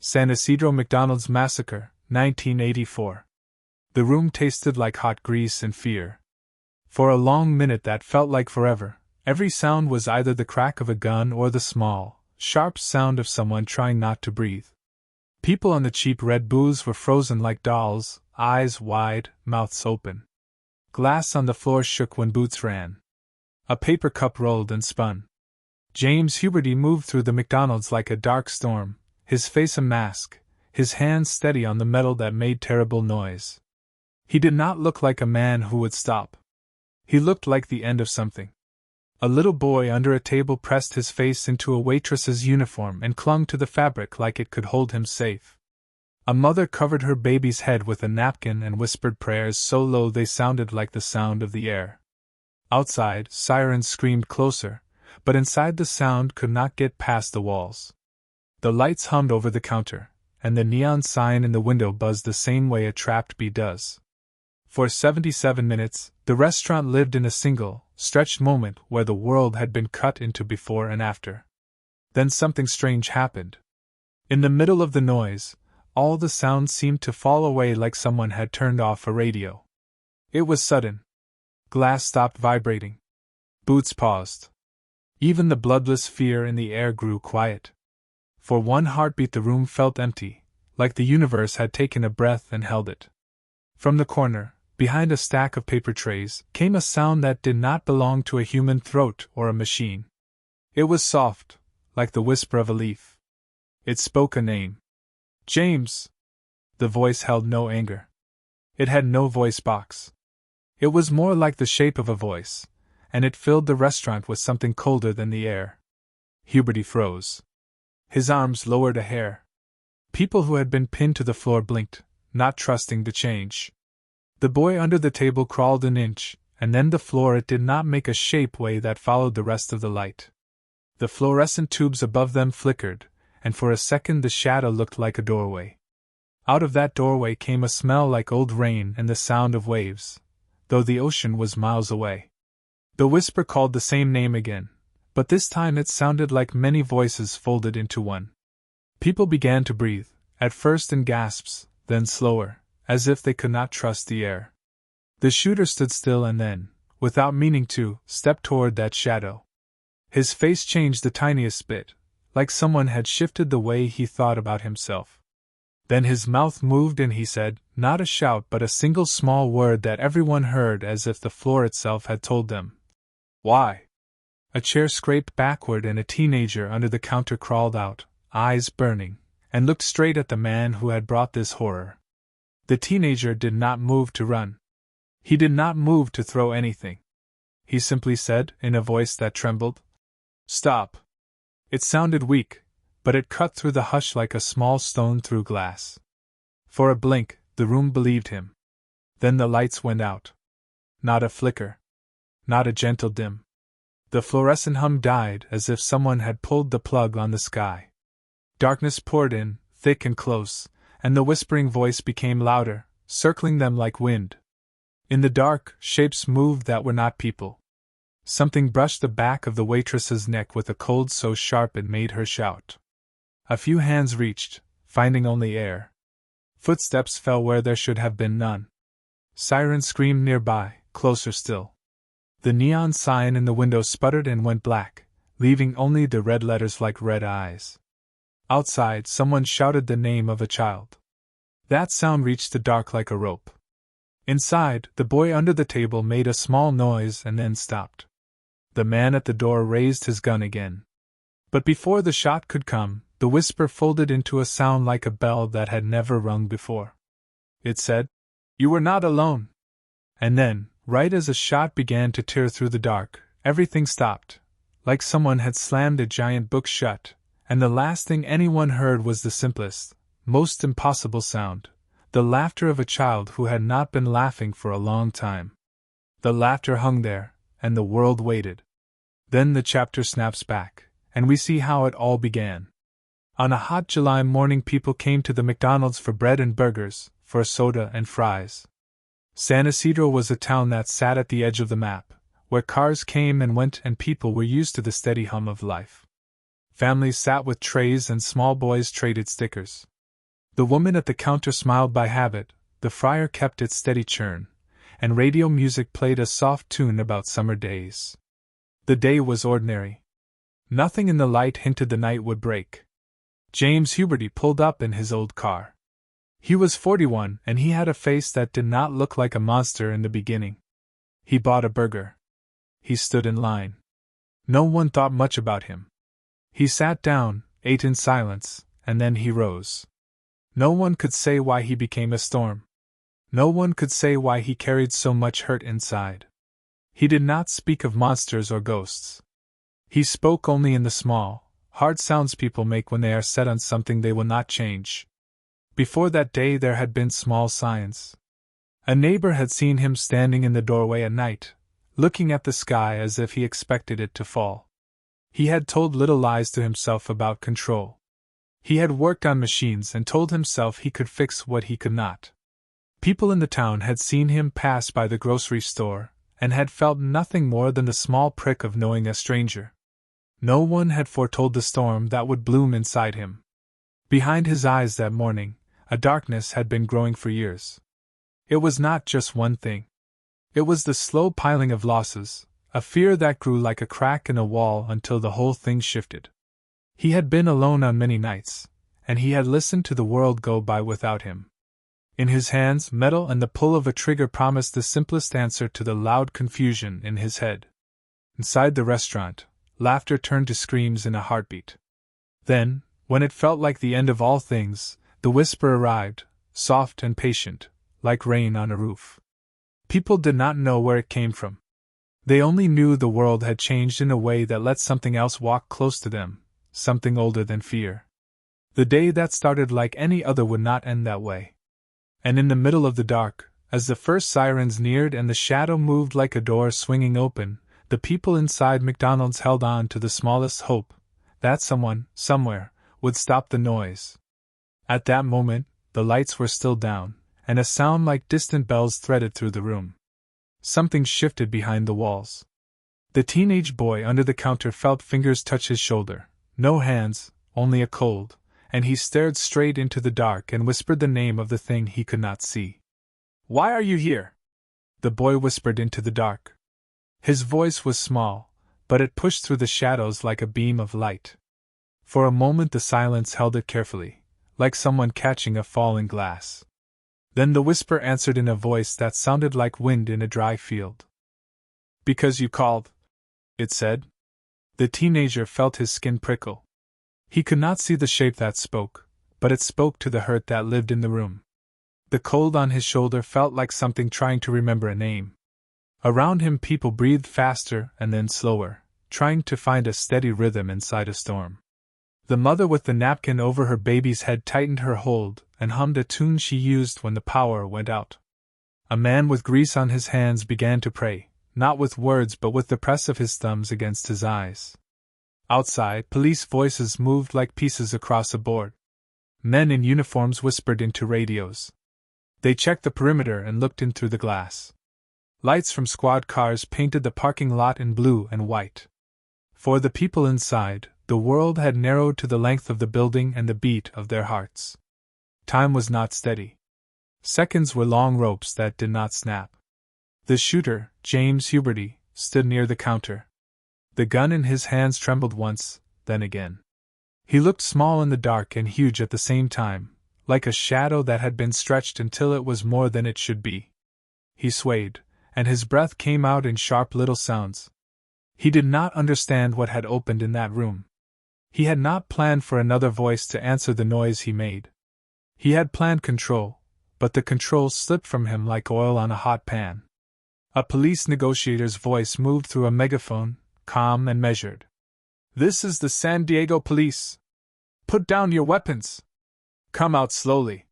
San Ysidro McDonald's Massacre, 1984. The room tasted like hot grease and fear. For a long minute that felt like forever, every sound was either the crack of a gun or the small, sharp sound of someone trying not to breathe. People on the cheap red booths were frozen like dolls, eyes wide, mouths open. Glass on the floor shook when boots ran. A paper cup rolled and spun. James Huberty moved through the McDonald's like a dark storm, his face a mask, his hands steady on the metal that made terrible noise. He did not look like a man who would stop. He looked like the end of something. A little boy under a table pressed his face into a waitress's uniform and clung to the fabric like it could hold him safe. A mother covered her baby's head with a napkin and whispered prayers so low they sounded like the sound of the air. Outside, sirens screamed closer, but inside the sound could not get past the walls. The lights hummed over the counter, and the neon sign in the window buzzed the same way a trapped bee does. For 77 minutes, the restaurant lived in a single, stretched moment where the world had been cut into before and after. Then something strange happened. In the middle of the noise, all the sounds seemed to fall away like someone had turned off a radio. It was sudden. Glass stopped vibrating. Boots paused. Even the bloodless fear in the air grew quiet. For one heartbeat the room felt empty, like the universe had taken a breath and held it. From the corner, behind a stack of paper trays, came a sound that did not belong to a human throat or a machine. It was soft, like the whisper of a leaf. It spoke a name. James! The voice held no anger. It had no voice box. It was more like the shape of a voice, and it filled the restaurant with something colder than the air. Huberty froze. His arms lowered a hair. People who had been pinned to the floor blinked, not trusting the change. The boy under the table crawled an inch, and then the floor it did not make a shape way that followed the rest of the light. The fluorescent tubes above them flickered, and for a second the shadow looked like a doorway. Out of that doorway came a smell like old rain and the sound of waves, though the ocean was miles away. The whisper called the same name again, but this time it sounded like many voices folded into one. People began to breathe, at first in gasps, then slower, as if they could not trust the air. The shooter stood still and then, without meaning to, stepped toward that shadow. His face changed the tiniest bit, like someone had shifted the way he thought about himself. Then his mouth moved and he said, not a shout but a single small word that everyone heard as if the floor itself had told them. Why? A chair scraped backward and a teenager under the counter crawled out, eyes burning, and looked straight at the man who had brought this horror. The teenager did not move to run. He did not move to throw anything. He simply said, in a voice that trembled, "Stop." It sounded weak, but it cut through the hush like a small stone through glass. For a blink, the room believed him. Then the lights went out. Not a flicker. Not a gentle dim. The fluorescent hum died as if someone had pulled the plug on the sky. Darkness poured in, thick and close, and the whispering voice became louder, circling them like wind. In the dark, shapes moved that were not people. Something brushed the back of the waitress's neck with a cold so sharp it made her shout. A few hands reached, finding only air. Footsteps fell where there should have been none. Sirens screamed nearby, closer still. The neon sign in the window sputtered and went black, leaving only the red letters like red eyes. Outside, someone shouted the name of a child. That sound reached the dark like a rope. Inside, the boy under the table made a small noise and then stopped. The man at the door raised his gun again. But before the shot could come, the whisper folded into a sound like a bell that had never rung before. It said, "You were not alone." And then, right as a shot began to tear through the dark, everything stopped, like someone had slammed a giant book shut, and the last thing anyone heard was the simplest, most impossible sound, the laughter of a child who had not been laughing for a long time. The laughter hung there, and the world waited. Then the chapter snaps back, and we see how it all began. On a hot July morning people came to the McDonald's for bread and burgers, for a soda and fries. San Ysidro was a town that sat at the edge of the map, where cars came and went and people were used to the steady hum of life. Families sat with trays and small boys traded stickers. The woman at the counter smiled by habit, the fryer kept its steady churn, and radio music played a soft tune about summer days. The day was ordinary. Nothing in the light hinted the night would break. James Huberty pulled up in his old car. He was 41 and he had a face that did not look like a monster in the beginning. He bought a burger. He stood in line. No one thought much about him. He sat down, ate in silence, and then he rose. No one could say why he became a storm. No one could say why he carried so much hurt inside. He did not speak of monsters or ghosts. He spoke only in the small, hard sounds people make when they are set on something they will not change. Before that day there had been small signs. A neighbor had seen him standing in the doorway at night, looking at the sky as if he expected it to fall. He had told little lies to himself about control. He had worked on machines and told himself he could fix what he could not. People in the town had seen him pass by the grocery store, and had felt nothing more than the small prick of knowing a stranger. No one had foretold the storm that would bloom inside him. Behind his eyes that morning, a darkness had been growing for years. It was not just one thing. It was the slow piling of losses, a fear that grew like a crack in a wall until the whole thing shifted. He had been alone on many nights, and he had listened to the world go by without him. In his hands, metal and the pull of a trigger promised the simplest answer to the loud confusion in his head. Inside the restaurant, laughter turned to screams in a heartbeat. Then, when it felt like the end of all things, the whisper arrived, soft and patient, like rain on a roof. People did not know where it came from. They only knew the world had changed in a way that let something else walk close to them, something older than fear. The day that started like any other would not end that way. And in the middle of the dark, as the first sirens neared and the shadow moved like a door swinging open, the people inside McDonald's held on to the smallest hope that someone, somewhere, would stop the noise. At that moment, the lights were still down, and a sound like distant bells threaded through the room. Something shifted behind the walls. The teenage boy under the counter felt fingers touch his shoulder. No hands, only a cold, and he stared straight into the dark and whispered the name of the thing he could not see. "Why are you here?" the boy whispered into the dark. His voice was small, but it pushed through the shadows like a beam of light. For a moment the silence held it carefully, like someone catching a falling glass. Then the whisper answered in a voice that sounded like wind in a dry field. "Because you called," it said. The teenager felt his skin prickle. He could not see the shape that spoke, but it spoke to the hurt that lived in the room. The cold on his shoulder felt like something trying to remember a name. Around him people breathed faster and then slower, trying to find a steady rhythm inside a storm. The mother with the napkin over her baby's head tightened her hold and hummed a tune she used when the power went out. A man with grease on his hands began to pray, not with words but with the press of his thumbs against his eyes. Outside, police voices moved like pieces across a board. Men in uniforms whispered into radios. They checked the perimeter and looked in through the glass. Lights from squad cars painted the parking lot in blue and white. For the people inside, the world had narrowed to the length of the building and the beat of their hearts. Time was not steady. Seconds were long ropes that did not snap. The shooter, James Huberty, stood near the counter. The gun in his hands trembled once, then again. He looked small in the dark and huge at the same time, like a shadow that had been stretched until it was more than it should be. He swayed, and his breath came out in sharp little sounds. He did not understand what had opened in that room. He had not planned for another voice to answer the noise he made. He had planned control, but the control slipped from him like oil on a hot pan. A police negotiator's voice moved through a megaphone, calm and measured. "This is the San Diego police. Put down your weapons. Come out slowly."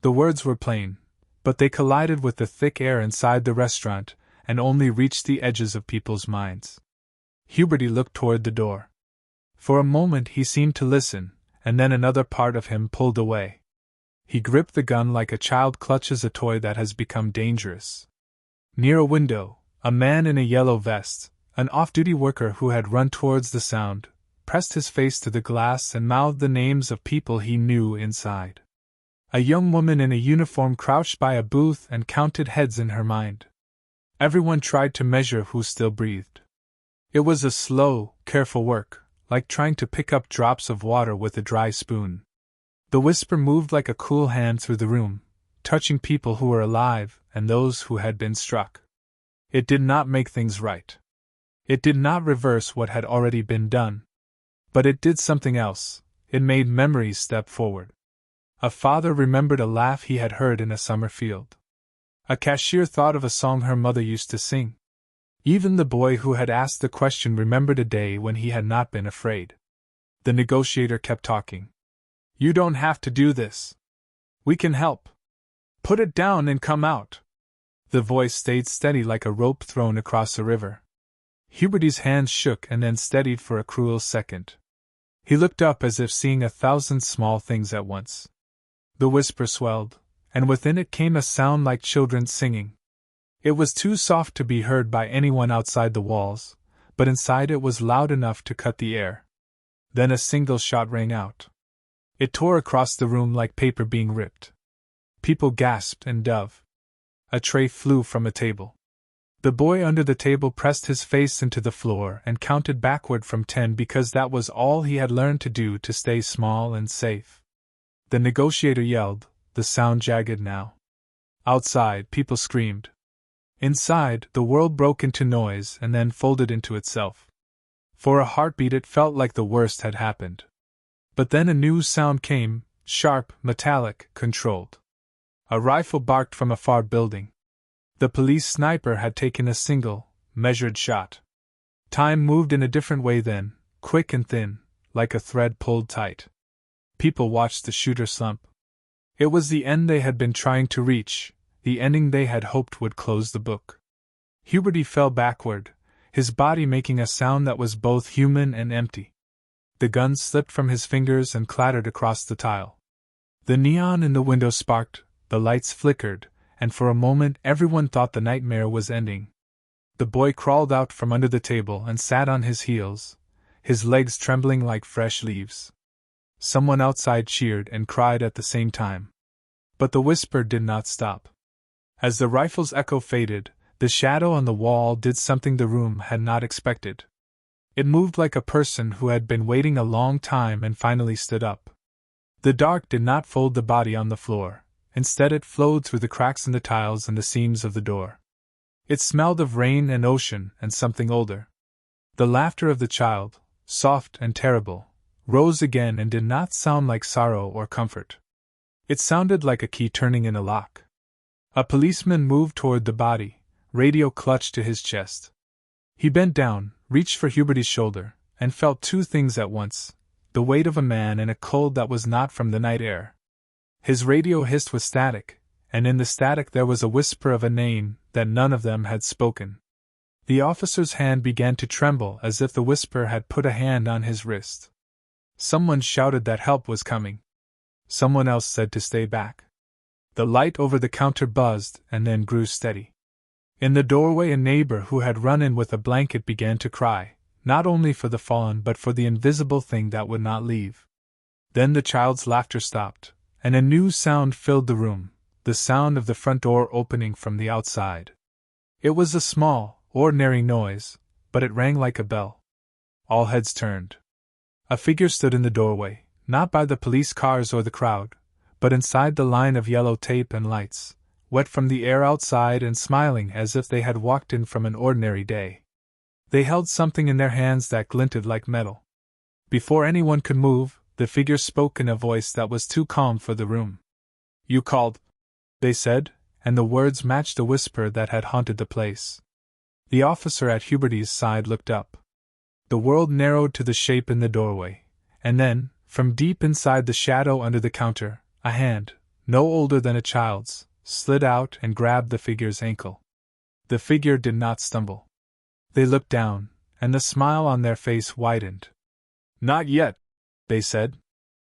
The words were plain, but they collided with the thick air inside the restaurant and only reached the edges of people's minds. Huberty looked toward the door. For a moment he seemed to listen, and then another part of him pulled away. He gripped the gun like a child clutches a toy that has become dangerous. Near a window, a man in a yellow vest, an off-duty worker who had run towards the sound, pressed his face to the glass and mouthed the names of people he knew inside. A young woman in a uniform crouched by a booth and counted heads in her mind. Everyone tried to measure who still breathed. It was a slow, careful work, like trying to pick up drops of water with a dry spoon. The whisper moved like a cool hand through the room, touching people who were alive and those who had been struck. It did not make things right. It did not reverse what had already been done. But it did something else. It made memories step forward. A father remembered a laugh he had heard in a summer field. A cashier thought of a song her mother used to sing. Even the boy who had asked the question remembered a day when he had not been afraid. The negotiator kept talking. "You don't have to do this. We can help. Put it down and come out." The voice stayed steady like a rope thrown across a river. Huberty's hands shook and then steadied for a cruel second. He looked up as if seeing 1,000 small things at once. The whisper swelled, and within it came a sound like children singing. It was too soft to be heard by anyone outside the walls, but inside it was loud enough to cut the air. Then a single shot rang out. It tore across the room like paper being ripped. People gasped and dove. A tray flew from a table. The boy under the table pressed his face into the floor and counted backward from 10 because that was all he had learned to do to stay small and safe. The negotiator yelled, the sound jagged now. Outside, people screamed. Inside, the world broke into noise and then folded into itself. For a heartbeat it felt like the worst had happened. But then a new sound came, sharp, metallic, controlled. A rifle barked from a far building. The police sniper had taken a single, measured shot. Time moved in a different way then, quick and thin, like a thread pulled tight. People watched the shooter slump. It was the end they had been trying to reach, the ending they had hoped would close the book. Huberty fell backward, his body making a sound that was both human and empty. The gun slipped from his fingers and clattered across the tile. The neon in the window sparked, the lights flickered, and for a moment everyone thought the nightmare was ending. The boy crawled out from under the table and sat on his heels, his legs trembling like fresh leaves. Someone outside cheered and cried at the same time. But the whisper did not stop. As the rifle's echo faded, the shadow on the wall did something the room had not expected. It moved like a person who had been waiting a long time and finally stood up. The dark did not fold the body on the floor. Instead it flowed through the cracks in the tiles and the seams of the door. It smelled of rain and ocean and something older. The laughter of the child, soft and terrible, rose again and did not sound like sorrow or comfort. It sounded like a key turning in a lock. A policeman moved toward the body, radio clutched to his chest. He bent down, reached for Huberty's shoulder, and felt two things at once, the weight of a man and a cold that was not from the night air. His radio hissed with static, and in the static there was a whisper of a name that none of them had spoken. The officer's hand began to tremble as if the whisper had put a hand on his wrist. Someone shouted that help was coming. Someone else said to stay back. The light over the counter buzzed and then grew steady. In the doorway a neighbor who had run in with a blanket began to cry, not only for the fallen but for the invisible thing that would not leave. Then the child's laughter stopped, and a new sound filled the room, the sound of the front door opening from the outside. It was a small, ordinary noise, but it rang like a bell. All heads turned. A figure stood in the doorway, not by the police cars or the crowd, but inside the line of yellow tape and lights, wet from the air outside and smiling as if they had walked in from an ordinary day. They held something in their hands that glinted like metal. Before anyone could move, the figure spoke in a voice that was too calm for the room. "You called," they said, and the words matched the whisper that had haunted the place. The officer at Huberty's side looked up. The world narrowed to the shape in the doorway, and then, from deep inside the shadow under the counter, a hand, no older than a child's, slid out and grabbed the figure's ankle. The figure did not stumble. They looked down, and the smile on their face widened. "Not yet," they said.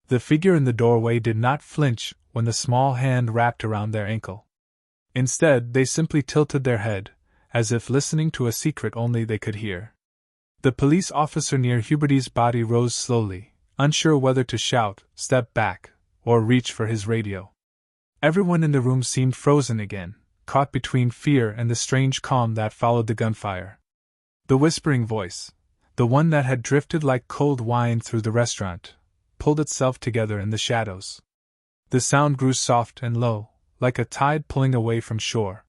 The figure in the doorway did not flinch when the small hand wrapped around their ankle. Instead, they simply tilted their head, as if listening to a secret only they could hear. The police officer near Huberty's body rose slowly, unsure whether to shout, step back, or reach for his radio. Everyone in the room seemed frozen again, caught between fear and the strange calm that followed the gunfire. The whispering voice, the one that had drifted like cold wine through the restaurant, pulled itself together in the shadows. The sound grew soft and low, like a tide pulling away from shore.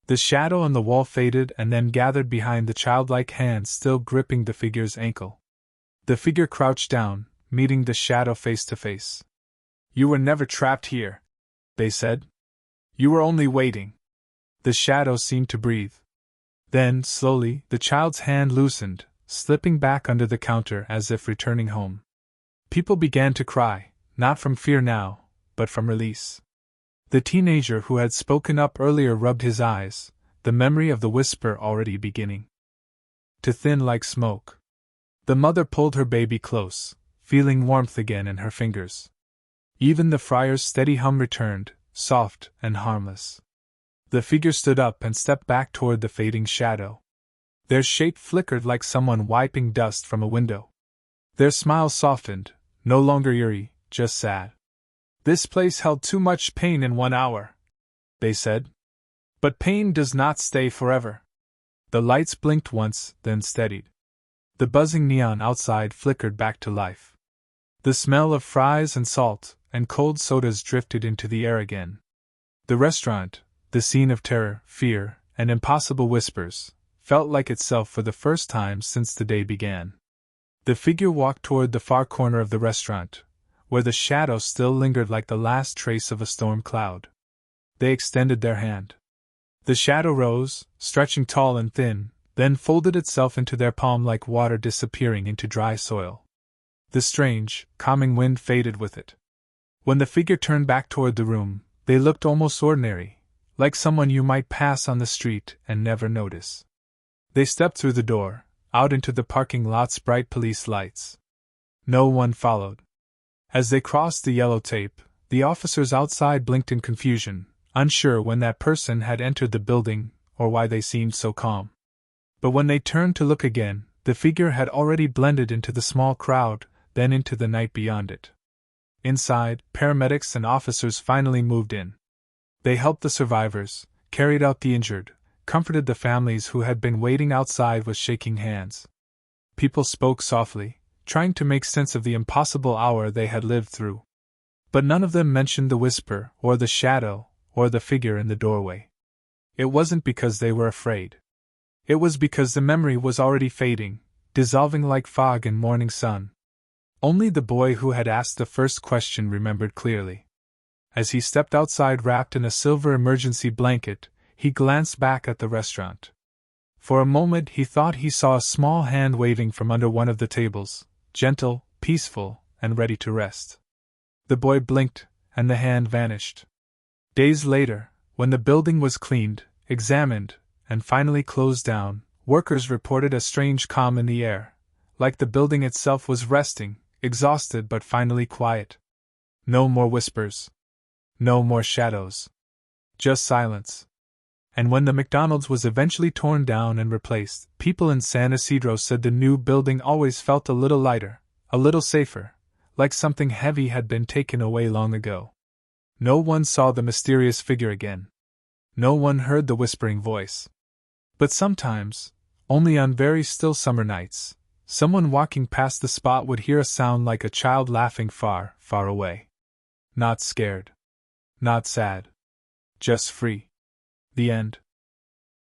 The shadow on the wall faded and then gathered behind the childlike hand still gripping the figure's ankle. The figure crouched down, meeting the shadow face to face. "You were never trapped here," they said. "You were only waiting." The shadow seemed to breathe. Then, slowly, the child's hand loosened, slipping back under the counter as if returning home. People began to cry, not from fear now, but from release. The teenager who had spoken up earlier rubbed his eyes, the memory of the whisper already beginning to thin like smoke. The mother pulled her baby close, feeling warmth again in her fingers. Even the friar's steady hum returned, soft and harmless. The figure stood up and stepped back toward the fading shadow. Their shape flickered like someone wiping dust from a window. Their smile softened, no longer eerie, just sad. "This place held too much pain in 1 hour," they said. "But pain does not stay forever." The lights blinked once, then steadied. The buzzing neon outside flickered back to life. The smell of fries and salt and cold sodas drifted into the air again. The restaurant, the scene of terror, fear, and impossible whispers, felt like itself for the first time since the day began. The figure walked toward the far corner of the restaurant, where the shadow still lingered like the last trace of a storm cloud. They extended their hand. The shadow rose, stretching tall and thin, then folded itself into their palm like water disappearing into dry soil. The strange, calming wind faded with it. When the figure turned back toward the room, they looked almost ordinary, like someone you might pass on the street and never notice. They stepped through the door, out into the parking lot's bright police lights. No one followed. As they crossed the yellow tape, the officers outside blinked in confusion, unsure when that person had entered the building or why they seemed so calm. But when they turned to look again, the figure had already blended into the small crowd, then into the night beyond it. Inside, paramedics and officers finally moved in. They helped the survivors, carried out the injured, comforted the families who had been waiting outside with shaking hands. People spoke softly, trying to make sense of the impossible hour they had lived through. But none of them mentioned the whisper, or the shadow, or the figure in the doorway. It wasn't because they were afraid. It was because the memory was already fading, dissolving like fog in morning sun. Only the boy who had asked the first question remembered clearly. As he stepped outside wrapped in a silver emergency blanket, he glanced back at the restaurant. For a moment he thought he saw a small hand waving from under one of the tables, gentle, peaceful, and ready to rest. The boy blinked, and the hand vanished. Days later, when the building was cleaned, examined, and finally closed down, workers reported a strange calm in the air, like the building itself was resting, exhausted but finally quiet. No more whispers. No more shadows. Just silence. And when the McDonald's was eventually torn down and replaced, people in San Ysidro said the new building always felt a little lighter, a little safer, like something heavy had been taken away long ago. No one saw the mysterious figure again. No one heard the whispering voice. But sometimes, only on very still summer nights, someone walking past the spot would hear a sound like a child laughing far, far away. Not scared. Not sad. Just free. The end.